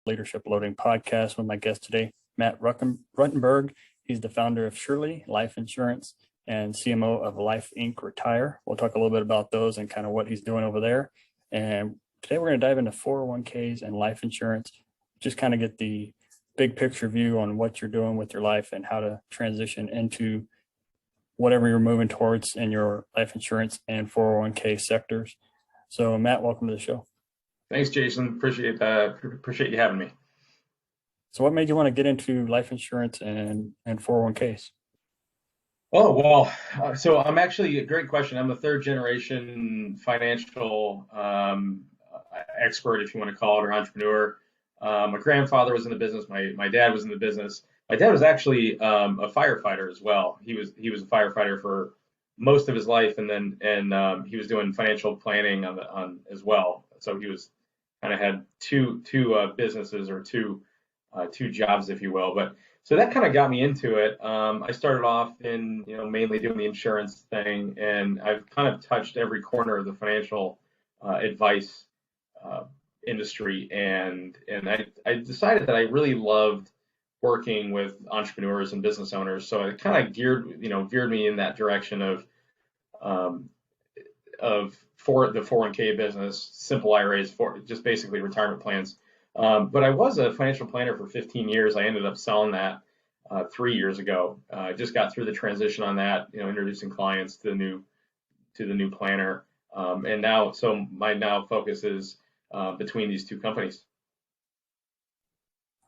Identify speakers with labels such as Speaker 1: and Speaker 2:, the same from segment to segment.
Speaker 1: Leadership Loading podcast with my guest today, Matt Ruttenberg. He's the founder of SureLI Life Insurance and CMO of Life Inc. Retire. We'll talk a little bit about those and kind of what he's doing over there. And today we're going to dive into 401ks and life insurance, just kind of get the big picture view on what you're doing with your life and how to transition into whatever you're moving towards in your life insurance and 401k sectors. So Matt, welcome to the show.
Speaker 2: Thanks, Jason. Appreciate that. Appreciate you having me.
Speaker 1: So what made you want to get into life insurance and 401ks?
Speaker 2: Oh, well, so I'm actually, a great question. I'm a third generation financial expert, if you want to call it, or entrepreneur. My grandfather was in the business. My dad was in the business. My dad was actually a firefighter as well. He was a firefighter for most of his life, and he was doing financial planning on as well. So he was kind of had two businesses, or two jobs, if you will. But so that kind of got me into it. I started off in mainly doing the insurance thing, and I've kind of touched every corner of the financial advice industry, and I decided that I really loved working with entrepreneurs and business owners. So it kind of veered me in that direction of for the 401k business, simple IRAs, for just basically retirement plans. But I was a financial planner for 15 years. I ended up selling that 3 years ago. I just got through the transition on that, introducing clients to the new planner. And now, so my focus is between these two companies.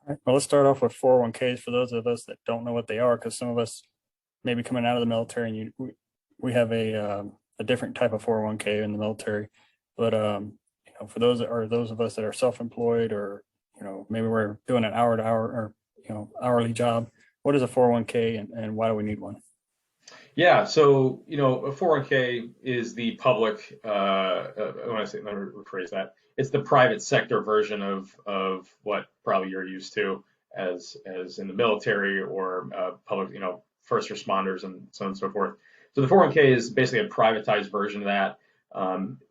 Speaker 1: All right. Well, let's start off with 401ks for those of us that don't know what they are, because some of us maybe coming out of the military, and we have a different type of 401k in the military. But for those of us that are self-employed, or maybe we're doing an hour-to-hour or hourly job, what is a 401k and why do we need one?
Speaker 2: Yeah, so a 401k is the public. Let me rephrase that. It's the private sector version of what probably you're used to as in the military or public, first responders and so on and so forth. So the 401k is basically a privatized version of that.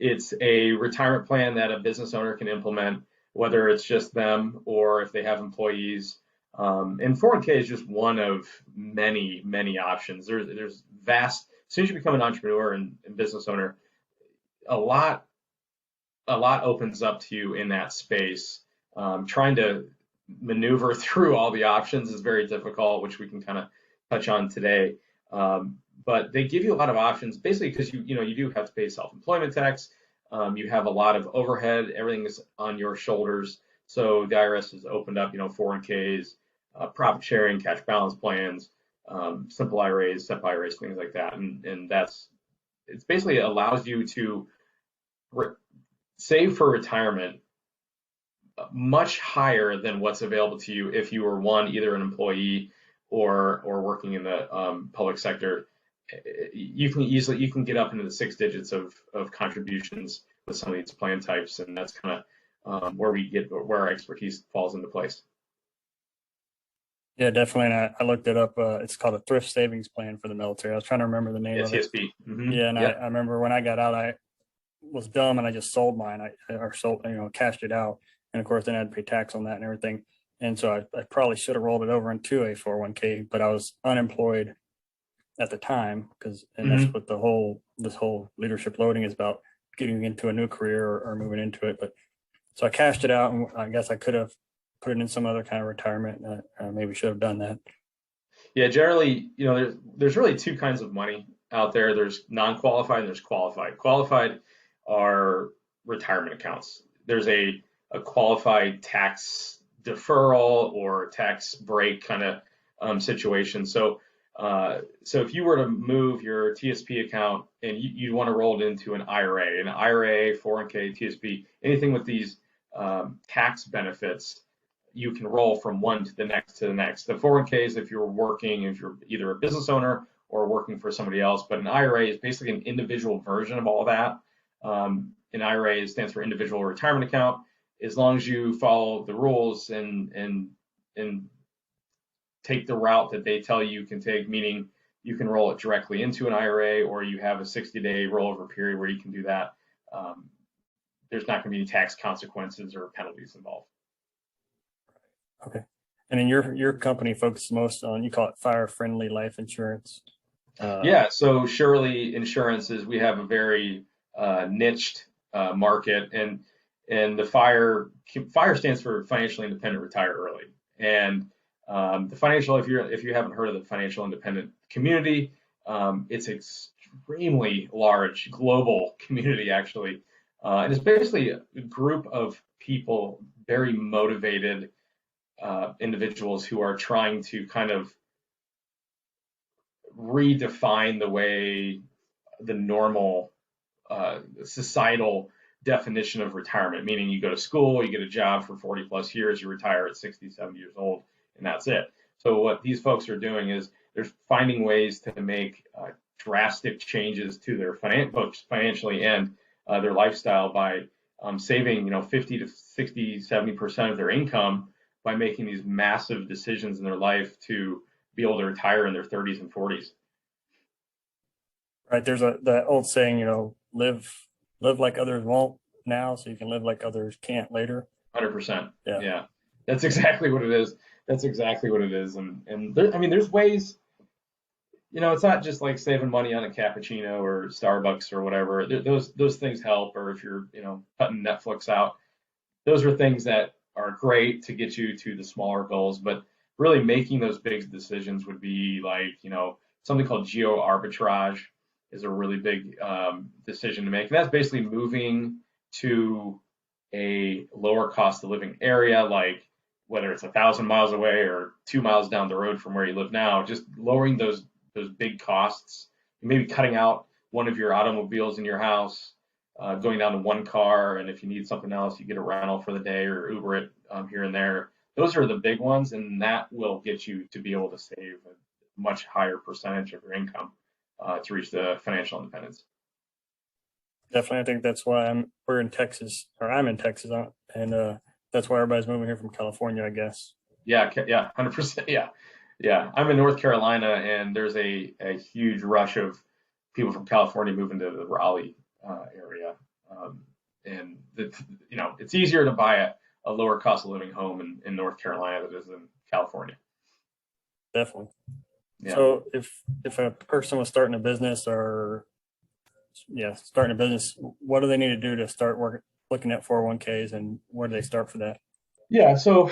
Speaker 2: It's a retirement plan that a business owner can implement, whether it's just them or if they have employees. And 401k is just one of many, many options. There's vast. As soon as you become an entrepreneur and business owner, a lot opens up to you in that space. Trying to maneuver through all the options is very difficult, which we can kind of touch on today. But they give you a lot of options, basically because you do have to pay self-employment tax. You have a lot of overhead. Everything is on your shoulders. So the IRS has opened up, 401ks, profit sharing, cash balance plans, simple IRAs, SEP IRAs, things like that. And it's basically allows you to save for retirement much higher than what's available to you if you were either an employee or working in the public sector. You can get up into the 6 digits of contributions with some of these plan types, and that's kind of where our expertise falls into place.
Speaker 1: Yeah, definitely. And I looked it up. It's called a thrift savings plan for the military. I was trying to remember the name of it.
Speaker 2: TSP. Mm-hmm.
Speaker 1: Yeah, and yep. I remember when I got out, I was dumb and I just sold mine. Cashed it out, and of course then I had to pay tax on that and everything. And so I probably should have rolled it over into a 401k, but I was unemployed at the time that's what this whole leadership loading is about, getting into a new career or moving into it. But so I cashed it out, and I guess I could have put it in some other kind of retirement. Maybe should have done that.
Speaker 2: Yeah, generally, there's really two kinds of money out there. There's non-qualified and there's qualified. Qualified are retirement accounts. There's a qualified tax deferral or tax break kind of situation. So if you were to move your TSP account and you want to roll it into an IRA, 401k, TSP, anything with these tax benefits, you can roll from one to the next to the next. The 401ks, if you're either a business owner or working for somebody else, but an IRA is basically an individual version of all that. An IRA stands for individual retirement account. As long as you follow the rules and take the route that they tell you can take, meaning you can roll it directly into an IRA, or you have a 60-day rollover period where you can do that. There's not going to be any tax consequences or penalties involved.
Speaker 1: Okay. And then your company focuses most on, you call it fire friendly life insurance.
Speaker 2: Yeah, so SureLI Insurance is we have a very niched market, and the fire stands for financially independent, retire early. And the financial, if you haven't heard of the financial independent community, it's extremely large global community actually, and it's basically a group of people, very motivated individuals who are trying to kind of redefine the way the normal societal definition of retirement, meaning you go to school, you get a job for 40 plus years, you retire at 60, 70 years old, and that's it. So what these folks are doing is they're finding ways to make drastic changes to their both financially and their lifestyle by saving, 50 to 60, 70% of their income by making these massive decisions in their life to be able to retire in their 30s and 40s.
Speaker 1: Right. There's that old saying, live like others won't now, so you can live like others can't later.
Speaker 2: 100%.
Speaker 1: Yeah.
Speaker 2: Yeah. That's exactly what it is. That's exactly what it is. And there, I mean, there's ways, it's not just like saving money on a cappuccino or Starbucks or whatever. Those things help. Or if you're, cutting Netflix out, those are things that are great to get you to the smaller goals. But really making those big decisions would be like, something called Geo Arbitrage is a really big decision to make. And that's basically moving to a lower cost of living area, like whether it's 1,000 miles away or 2 miles down the road from where you live now, just lowering those big costs, maybe cutting out one of your automobiles in your house, going down to one car, and if you need something else, you get a rental for the day or Uber it here and there. Those are the big ones, and that will get you to be able to save a much higher percentage of your income to reach the financial independence.
Speaker 1: Definitely. I think that's why we're in Texas, or I'm in Texas, and that's why everybody's moving here from California, I guess.
Speaker 2: Yeah, yeah, 100%. Yeah, yeah. I'm in North Carolina, and there's a huge rush of people from California moving to the Raleigh area, and it's easier to buy a lower cost of living home in North Carolina than it is in California.
Speaker 1: Definitely.
Speaker 2: Yeah.
Speaker 1: So if a person was starting a business starting a business, what do they need to do to start looking at 401ks, and where do they start for that?
Speaker 2: Yeah. So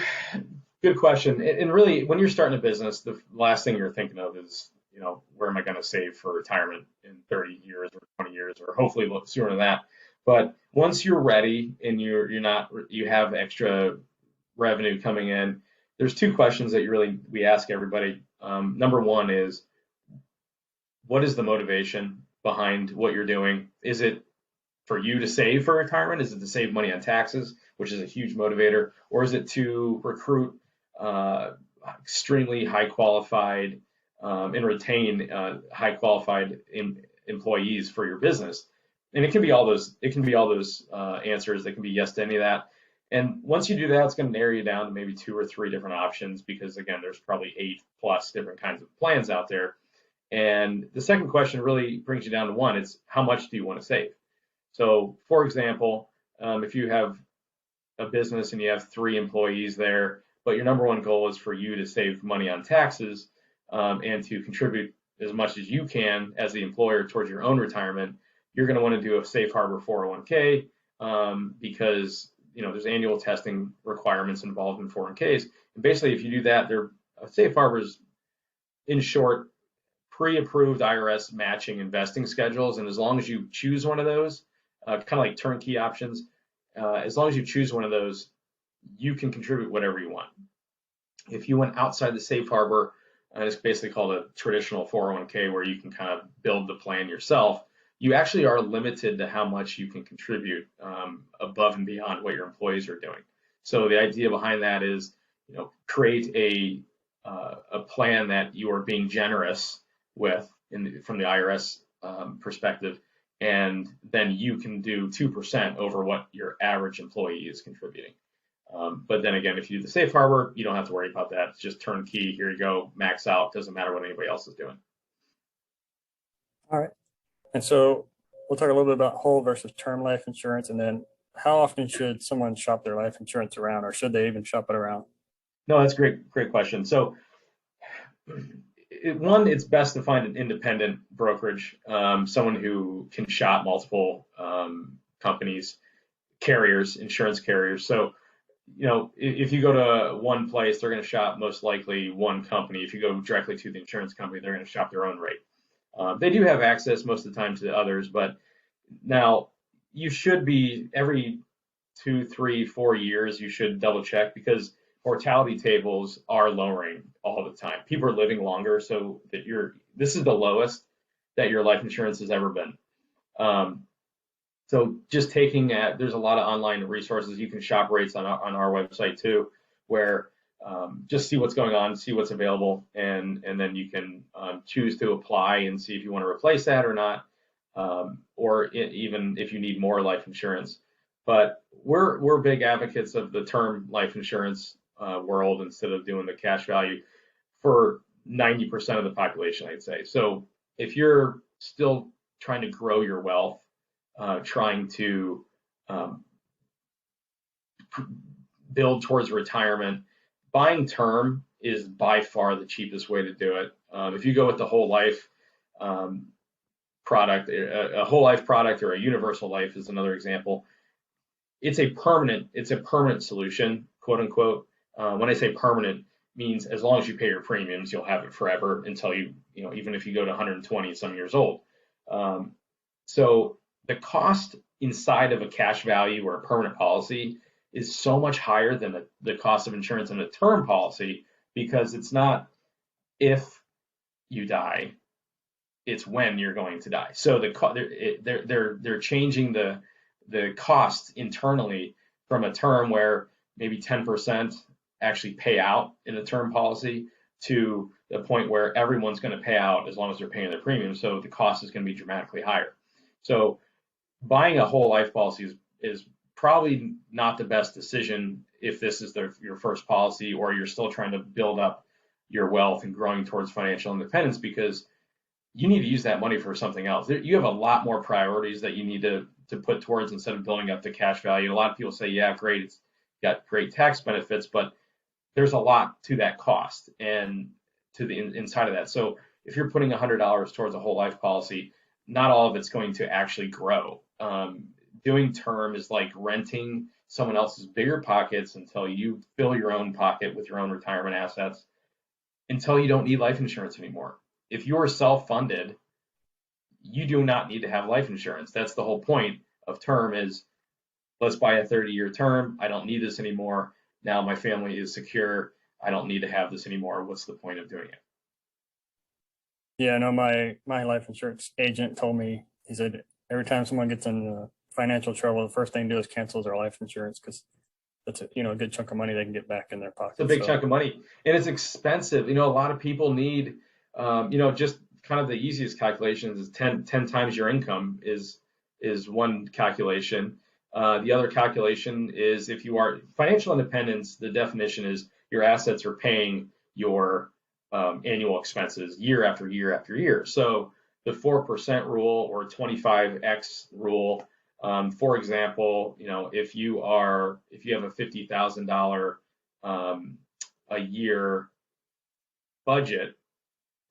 Speaker 2: good question. And really, when you're starting a business, the last thing you're thinking of is, where am I going to save for retirement in 30 years or 20 years, or hopefully sooner than that. But once you're ready and you have extra revenue coming in, there's two questions that we ask everybody. Number one is, what is the motivation behind what you're doing? Is it for you to save for retirement? Is it to save money on taxes, which is a huge motivator? Or is it to recruit extremely high qualified and retain high qualified employees for your business? And it can be all those. It can be all those answers. They can be yes to any of that. And once you do that, it's going to narrow you down to maybe 2 or 3 different options, because again, there's probably 8+ different kinds of plans out there. And the second question really brings you down to one. It's how much do you want to save? So, for example, if you have a business and you have 3 employees there, but your number one goal is for you to save money on taxes and to contribute as much as you can as the employer towards your own retirement, you're going to want to do a safe harbor 401k because there's annual testing requirements involved in 401ks. And basically, if you do that, safe harbors, in short, pre-approved IRS matching investing schedules. And as long as you choose one of those, kind of like turnkey options, as long as you choose one of those, you can contribute whatever you want. If you went outside the safe harbor, it's basically called a traditional 401k, where you can kind of build the plan yourself. You actually are limited to how much you can contribute above and beyond what your employees are doing. So the idea behind that is, create a plan that you are being generous with from the IRS perspective, and then you can do 2% over what your average employee is contributing. But then again, if you do the safe harbor, you don't have to worry about that. It's just turnkey. Here you go, max out. Doesn't matter what anybody else is doing.
Speaker 1: All right. And so we'll talk a little bit about whole versus term life insurance, and then how often should someone shop their life insurance around, or should they even shop it around?
Speaker 2: No, that's great question. So one, it's best to find an independent brokerage, someone who can shop multiple companies, carriers, insurance carriers. So, if you go to one place, they're going to shop most likely one company. If you go directly to the insurance company, they're going to shop their own rate. They do have access most of the time to the others, but now you should be every 2, 3, 4 years, you should double check because mortality tables are lowering all the time. People are living longer, so that this is the lowest that your life insurance has ever been. Um, so just there's a lot of online resources. You can shop rates on our website too, where just see what's going on, see what's available, and then you can choose to apply and see if you want to replace that or not, or even if you need more life insurance. But we're big advocates of the term life insurance world instead of doing the cash value for 90% of the population, I'd say. So if you're still trying to grow your wealth, trying to um, build towards retirement, buying term is by far the cheapest way to do it. If you go with the whole life um, product, a whole life product or a universal life is another example. It's a permanent solution, quote unquote. When I say permanent, means as long as you pay your premiums, you'll have it forever until even if you go to 120 some years old. So the cost inside of a cash value or a permanent policy is so much higher than the cost of insurance in a term policy because it's not if you die, it's when you're going to die. So they're changing the cost internally from a term where maybe 10% actually pay out in a term policy to the point where everyone's going to pay out as long as they're paying their premium. So the cost is going to be dramatically higher. So buying a whole life policy is probably not the best decision if this is your first policy or you're still trying to build up your wealth and growing towards financial independence because you need to use that money for something else. You have a lot more priorities that you need to put towards instead of building up the cash value. A lot of people say, yeah, great, it's got great tax benefits, but there's a lot to that cost and to the inside of that. So if you're putting $100 towards a whole life policy, not all of it's going to actually grow. Doing term is like renting someone else's bigger pockets until you fill your own pocket with your own retirement assets until you don't need life insurance anymore. If you're self-funded, you do not need to have life insurance. That's the whole point of term is let's buy a 30-year term. I don't need this anymore. Now my family is secure. I don't need to have this anymore. What's the point of doing it?
Speaker 1: Yeah, I know my life insurance agent told me, he said every time someone gets in financial trouble, the first thing to do is cancel their life insurance because that's a good chunk of money they can get back in their pocket.
Speaker 2: It's a big chunk of money, and it's expensive. A lot of people need, just kind of the easiest calculations is 10 times your income is one calculation. The other calculation is if you are financial independence, the definition is your assets are paying your annual expenses year after year after year. So the 4% rule or 25x rule, for example, if you have a $50,000 a year budget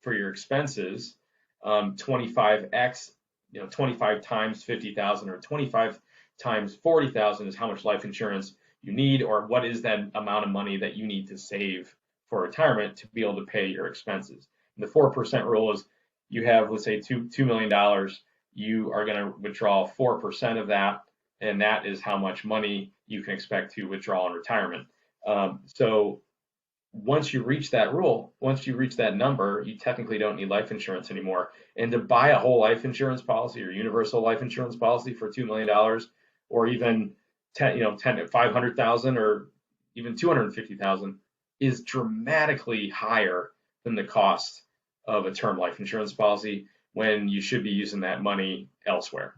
Speaker 2: for your expenses, 25x, 25 times 50,000 or 25 times 40,000 is how much life insurance you need, or what is that amount of money that you need to save for retirement to be able to pay your expenses. And the 4% rule is you have, let's say, $2 million, you are going to withdraw 4% of that, and that is how much money you can expect to withdraw in retirement. So once you reach that number, you technically don't need life insurance anymore. And to buy a whole life insurance policy or universal life insurance policy for $2 million, or even 500,000 or even 250,000 is dramatically higher than the cost of a term life insurance policy when you should be using that money elsewhere.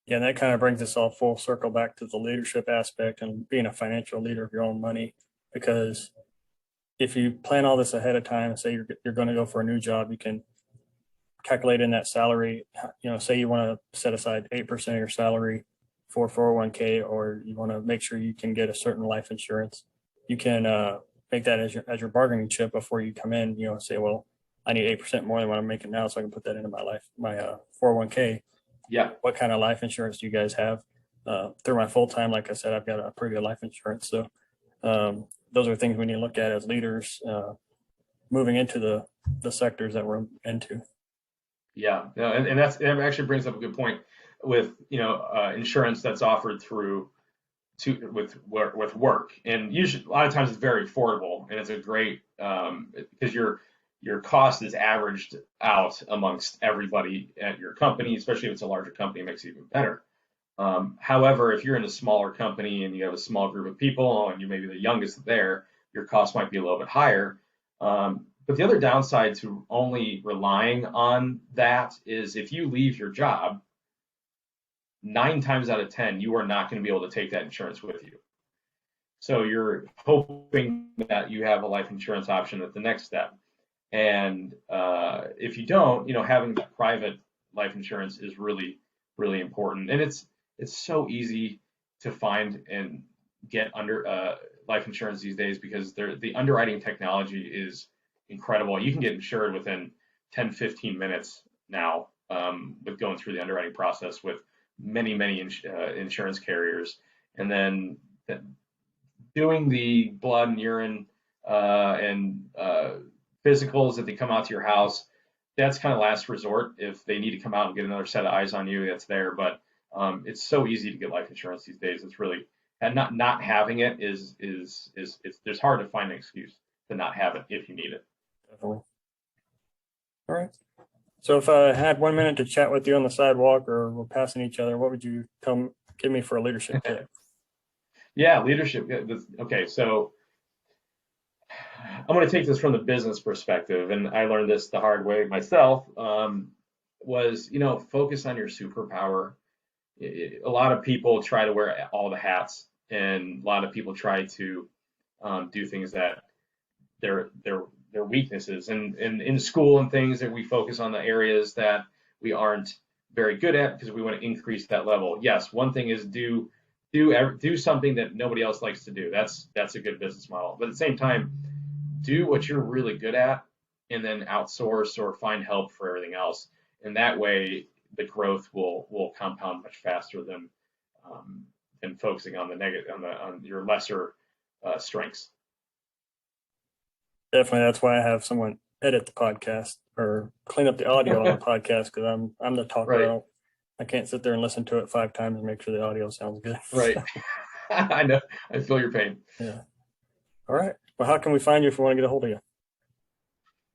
Speaker 1: Yeah, and that kind of brings us all full circle back to the leadership aspect and being a financial leader of your own money. Because if you plan all this ahead of time, say you're going to go for a new job, you can calculate in that salary. Say you want to set aside 8% of your salary for 401k, or you want to make sure you can get a certain life insurance. you can make that as your bargaining chip before you come in. Say, well, I need 8% more than what I'm making now, so I can put that into my 401k.
Speaker 2: Yeah.
Speaker 1: What kind of life insurance do you guys have? Through my full time, like I said, I've got a pretty good life insurance. So those are things we need to look at as leaders moving into the sectors that we're into.
Speaker 2: Yeah, and that actually brings up a good point with insurance that's offered with work, and usually a lot of times it's very affordable, and it's a great because your cost is averaged out amongst everybody at your company, especially if it's a larger company, it makes it even better. However, if you're in a smaller company and you have a small group of people and you may be the youngest there, your cost might be a little bit higher. But the other downside to only relying on that is if you leave your job, 9 times out of 10, you are not going to be able to take that insurance with you. So you're hoping that you have a life insurance option at the next step. And if you don't, having that private life insurance is really, really important. And it's so easy to find and get under life insurance these days because the underwriting technology is incredible. You can get insured within 10, 15 minutes now with going through the underwriting process with many, many insurance carriers. And then doing the blood and urine and physicals that they come out to your house, that's kind of last resort. If they need to come out and get another set of eyes on you, that's there. But it's so easy to get life insurance these days. It's really, and not having it is there's hard to find an excuse to not have it if you need it.
Speaker 1: Definitely. All right. So if I had 1 minute to chat with you on the sidewalk or we're passing each other, what would you give me for a leadership tip?
Speaker 2: Yeah, leadership. Okay, so I'm going to take this from the business perspective, and I learned this the hard way myself. Was focus on your superpower. A lot of people try to wear all the hats, and a lot of people try to do things that they're weaknesses. And in school and things that we focus on the areas that we aren't very good at because we want to increase that level. Yes, one thing is do something that nobody else likes to do. That's a good business model. But at the same time, do what you're really good at and then outsource or find help for everything else. And that way the growth will compound much faster than focusing on the negative, on your lesser strengths.
Speaker 1: Definitely. That's why I have someone edit the podcast or clean up the audio on the podcast because I'm the talker.
Speaker 2: Right.
Speaker 1: I can't sit there and listen to it 5 times and make sure the audio sounds good.
Speaker 2: Right. I know. I feel your pain.
Speaker 1: Yeah. All right. Well, how can we find you if we want to get a hold of you?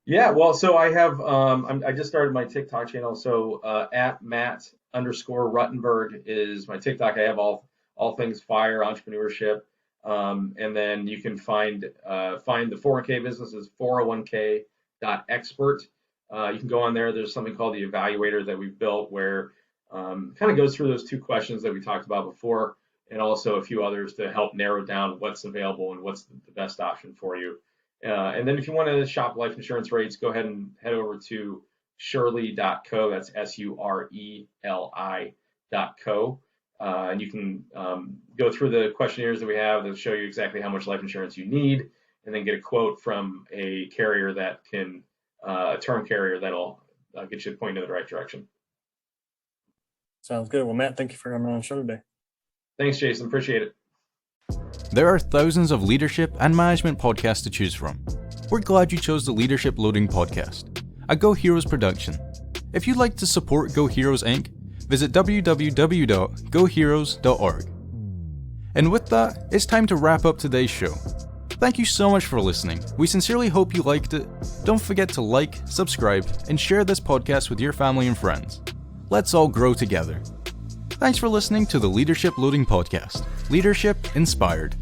Speaker 2: Yeah. Well, so I have I just started my TikTok channel. So at Matt_Ruttenberg is my TikTok. I have all things fire, entrepreneurship. And then you can find the 401k business is 401k.expert. You can go on there. There's something called the evaluator that we've built where kind of goes through those 2 questions that we talked about before, and also a few others to help narrow down what's available and what's the best option for you. And then if you want to shop life insurance rates, go ahead and head over to SureLI.co. That's SureLI.co. And you can go through the questionnaires that we have that show you exactly how much life insurance you need, and then get a quote from a carrier that can, a term carrier that'll get you pointed in the right direction.
Speaker 1: Sounds good. Well, Matt, thank you for coming on the show today.
Speaker 2: Thanks, Jason. Appreciate it.
Speaker 3: There are thousands of leadership and management podcasts to choose from. We're glad you chose the Leadership Loading Podcast, a Go Heroes production. If you'd like to support Go Heroes Inc., visit www.goheroes.org. And with that, it's time to wrap up today's show. Thank you so much for listening. We sincerely hope you liked it. Don't forget to like, subscribe, and share this podcast with your family and friends. Let's all grow together. Thanks for listening to the Leadership Loading Podcast. Leadership inspired.